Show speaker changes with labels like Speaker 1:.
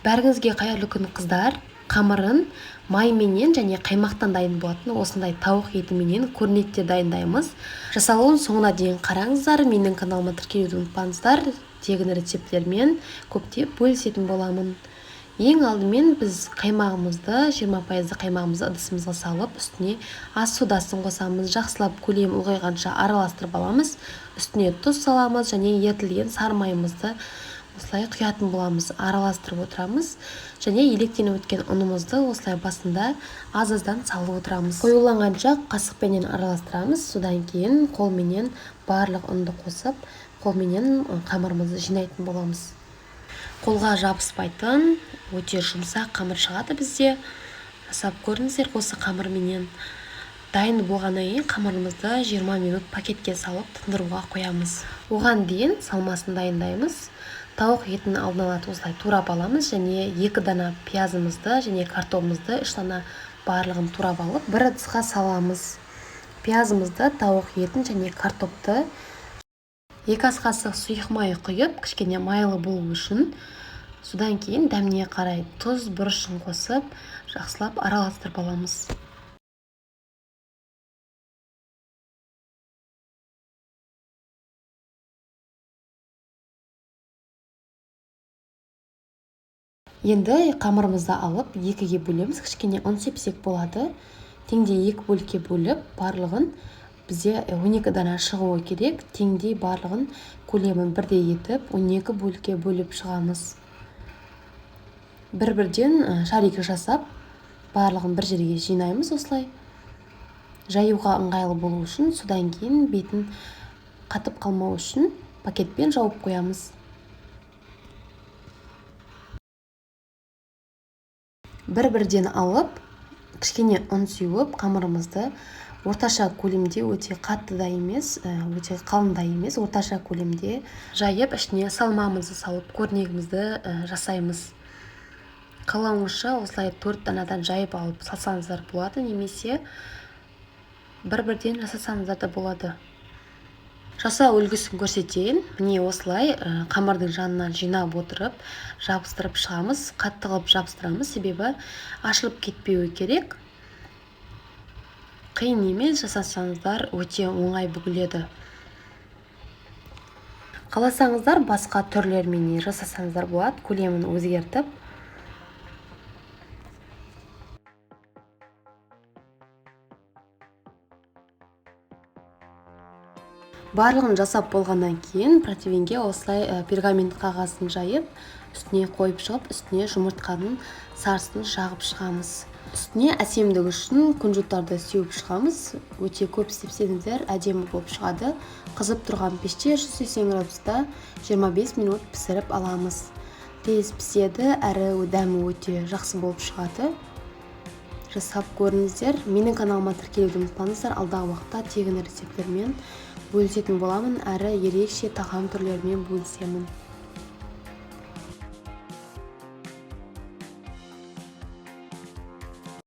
Speaker 1: Бәріңізге қайырлы күн қыздар. Қамырын майменен және қаймақтан дайын болатын осындай тауық етіменен корнеттер дайындаймыз. Жасалуын соңына дейін қараңыздар. Менің каналыма тіркелуді ұмытпаңыздар. Тегін рецепттермен көптеп бөлісетін боламын. Ең алдымен біз қаймағымызды 20% қаймағымызды ыдысымызға салып, үстіне ас содасын қосамыз. Жақсылап көлем ұлғайғанша араластырып аламыз. Үстіне тұз саламыз және ерітілген сары майымызды осылай құятын боламыз, араластырып отырамыз. Және електен өткен ұнымызды осылай басында аз-аздан салып отырамыз. Қоюланғанша қасықпенен араластырамыз. Содан кейін қолменен барлық ұнды қосып, қолменен қамырымызды жинайтын боламыз. Қолға жабыспайтын, өте жұмсақ қамыр шығады бізде. Жасап көріңіздер осы қамырменен. Дайын болғаннан кейін қамырымызды 20 минут пакетке салып тындыруға қоямыз. Оған дейін салмасын дайындаймыз. Тауық етін алдын ала осылай турап аламыз және 2 дана пиязымызды және картопымызды 3 дана барлығын турап алып, бір ыдысқа саламыз. Пиязымызды, тауық етін және картопты 2 ас қасық сұйық май құйып, кішкене майлы болу үшін, содан кейін дәміне қарай тұз, бұрышын қосып, жақсылап араластырып аламыз. Енді қамырымызды алып, 2-ге бөлеміз. Кішкене ұн сепсек болады. Теңдей 2 бөлікке бөліп, барлығын бізде 12 дана шығуы керек. Теңдей барлығын көлемін бірдей етіп, 12 бөлікке бөліп шығамыз. Бір-бірден шарик жасап, барлығын бір жерге жинаймыз осылай. Жаюға ыңғайлы болу үшін, содан кейін бетін қатып қалмау үшін пакетпен жауып қоямыз. Бір-бірден алып, кішкене ұн сеуіп, қамырымызды орташа көлемде, өте қатты да емес, өте қалың да емес, орташа көлемде жайып, ішіне салмамызды салып, көрнегімізді жасаймыз. Қалауыңызша осылай 4 данадан жайып алып салсаңыздар болады, немесе бір-бірден жасасаңыздар да болады. Жасау үлгісін көрсетейін. Міне осылай қамырдың жанынан жинап отырып, жабыстырып шығамыз. Қатты қылып жабыстырамыз, себебі ашылып кетпеуі керек. Қиын емес, жасасаңыздар өте оңай бүгіледі. Қаласаңыздар басқа түрлермен жасасаңыздар болады, көлемін өзгертіп. Барлығын жасап болғаннан кейін противенге осылай пергамент қағазын жайып, үстіне қойып шығып, үстіне жұмыртқаның сарысын жағып шығамыз. Үстіне әсемдік үшін күнжуттарды сеуіп шығамыз. Өте көп сепсеңіздер әдемі болып шығады. Қызып тұрған пеште 180 градуста 25 минут пісіріп аламыз. Тез піседі, әрі дәмі өте жақсы болып шығады. Жасап көріңіздер. Менің каналыма тіркелуді ұмытпаңыздар. Алдағы уақытта тегін рецепттермен бөлісетін боламын, әрі ерекше тағам түрлерімен бөлісемін.